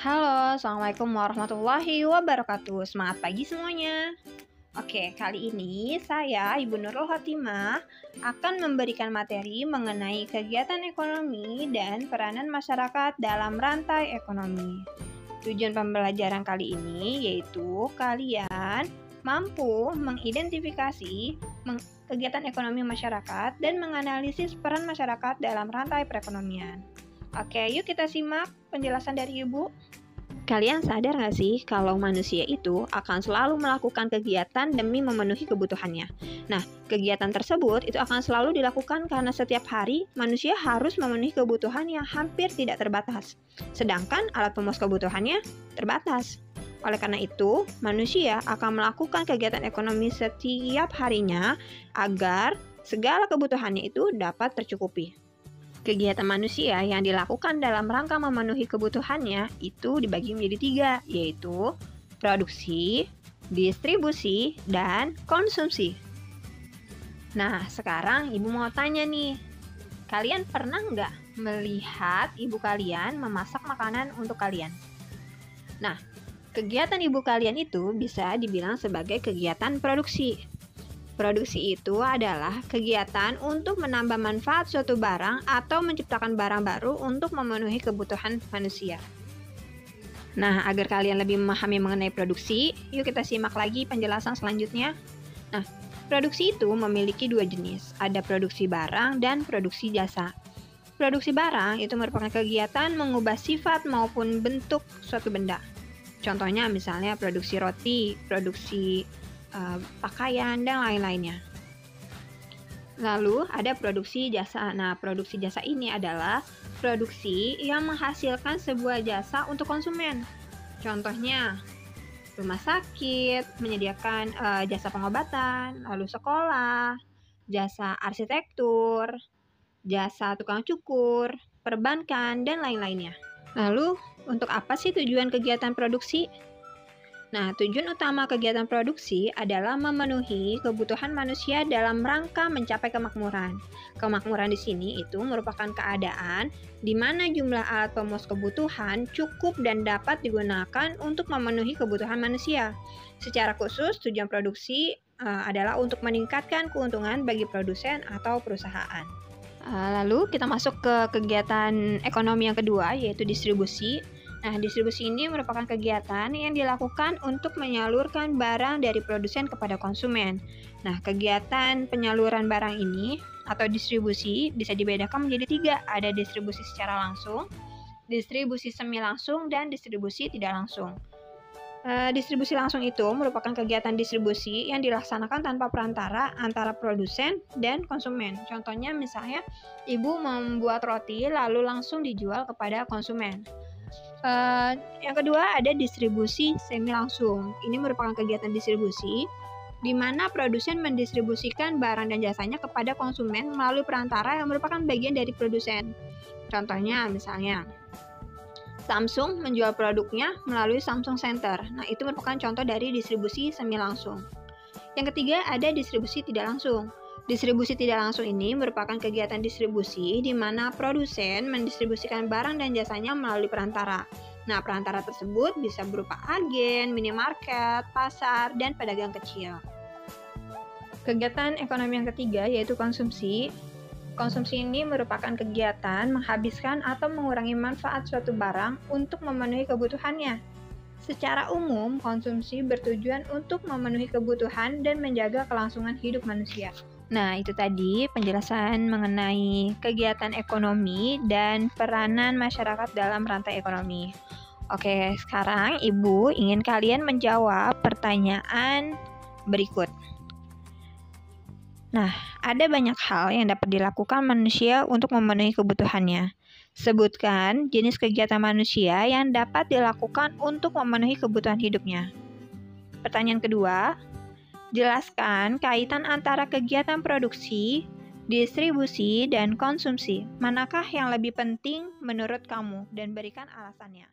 Halo, Assalamualaikum warahmatullahi wabarakatuh. Semangat pagi semuanya. Oke, kali ini saya, Ibu Nurul Khotimah, akan memberikan materi mengenai kegiatan ekonomi dan peranan masyarakat dalam rantai ekonomi. Tujuan pembelajaran kali ini yaitu kalian mampu mengidentifikasi kegiatan ekonomi masyarakat dan menganalisis peran masyarakat dalam rantai perekonomian. Oke, yuk kita simak penjelasan dari Ibu. Kalian sadar nggak sih kalau manusia itu akan selalu melakukan kegiatan demi memenuhi kebutuhannya? Nah, kegiatan tersebut itu akan selalu dilakukan karena setiap hari manusia harus memenuhi kebutuhan yang hampir tidak terbatas. Sedangkan alat pemuas kebutuhannya terbatas. Oleh karena itu, manusia akan melakukan kegiatan ekonomi setiap harinya agar segala kebutuhannya itu dapat tercukupi. Kegiatan manusia yang dilakukan dalam rangka memenuhi kebutuhannya itu dibagi menjadi 3, yaitu produksi, distribusi, dan konsumsi. Nah, sekarang Ibu mau tanya nih, kalian pernah nggak melihat ibu kalian memasak makanan untuk kalian? Nah, kegiatan ibu kalian itu bisa dibilang sebagai kegiatan produksi. Produksi itu adalah kegiatan untuk menambah manfaat suatu barang atau menciptakan barang baru untuk memenuhi kebutuhan manusia. Nah, agar kalian lebih memahami mengenai produksi, yuk kita simak lagi penjelasan selanjutnya. Nah, produksi itu memiliki 2 jenis, ada produksi barang dan produksi jasa. Produksi barang itu merupakan kegiatan mengubah sifat maupun bentuk suatu benda. Contohnya misalnya produksi roti, produksi pakaian, dan lain-lainnya. Lalu ada produksi jasa. Nah, produksi jasa ini adalah produksi yang menghasilkan sebuah jasa untuk konsumen. Contohnya, rumah sakit menyediakan jasa pengobatan, lalu sekolah, jasa arsitektur, jasa tukang cukur, perbankan, dan lain-lainnya. Lalu, untuk apa sih tujuan kegiatan produksi? Nah, tujuan utama kegiatan produksi adalah memenuhi kebutuhan manusia dalam rangka mencapai kemakmuran. Kemakmuran di sini itu merupakan keadaan di mana jumlah alat pemuas kebutuhan cukup dan dapat digunakan untuk memenuhi kebutuhan manusia. Secara khusus, tujuan produksi adalah untuk meningkatkan keuntungan bagi produsen atau perusahaan. Lalu kita masuk ke kegiatan ekonomi yang kedua, yaitu distribusi. Nah, distribusi ini merupakan kegiatan yang dilakukan untuk menyalurkan barang dari produsen kepada konsumen. Nah, kegiatan penyaluran barang ini atau distribusi bisa dibedakan menjadi 3. Ada distribusi secara langsung, distribusi semi langsung, dan distribusi tidak langsung. Distribusi langsung itu merupakan kegiatan distribusi yang dilaksanakan tanpa perantara antara produsen dan konsumen. Contohnya misalnya, ibu membuat roti lalu langsung dijual kepada konsumen. Yang kedua ada distribusi semi langsung. Ini merupakan kegiatan distribusi di mana produsen mendistribusikan barang dan jasanya kepada konsumen melalui perantara yang merupakan bagian dari produsen. Contohnya misalnya Samsung menjual produknya melalui Samsung Center. Nah, itu merupakan contoh dari distribusi semi langsung. Yang ketiga ada distribusi tidak langsung. Distribusi tidak langsung ini merupakan kegiatan distribusi di mana produsen mendistribusikan barang dan jasanya melalui perantara. Nah, perantara tersebut bisa berupa agen, minimarket, pasar, dan pedagang kecil. Kegiatan ekonomi yang ketiga yaitu konsumsi. Konsumsi ini merupakan kegiatan menghabiskan atau mengurangi manfaat suatu barang untuk memenuhi kebutuhannya. Secara umum, konsumsi bertujuan untuk memenuhi kebutuhan dan menjaga kelangsungan hidup manusia. Nah, itu tadi penjelasan mengenai kegiatan ekonomi dan peranan masyarakat dalam rantai ekonomi. Oke, sekarang Ibu ingin kalian menjawab pertanyaan berikut. Nah, ada banyak hal yang dapat dilakukan manusia untuk memenuhi kebutuhannya. Sebutkan jenis kegiatan manusia yang dapat dilakukan untuk memenuhi kebutuhan hidupnya. Pertanyaan kedua, jelaskan kaitan antara kegiatan produksi, distribusi, dan konsumsi. Manakah yang lebih penting menurut kamu? Dan berikan alasannya.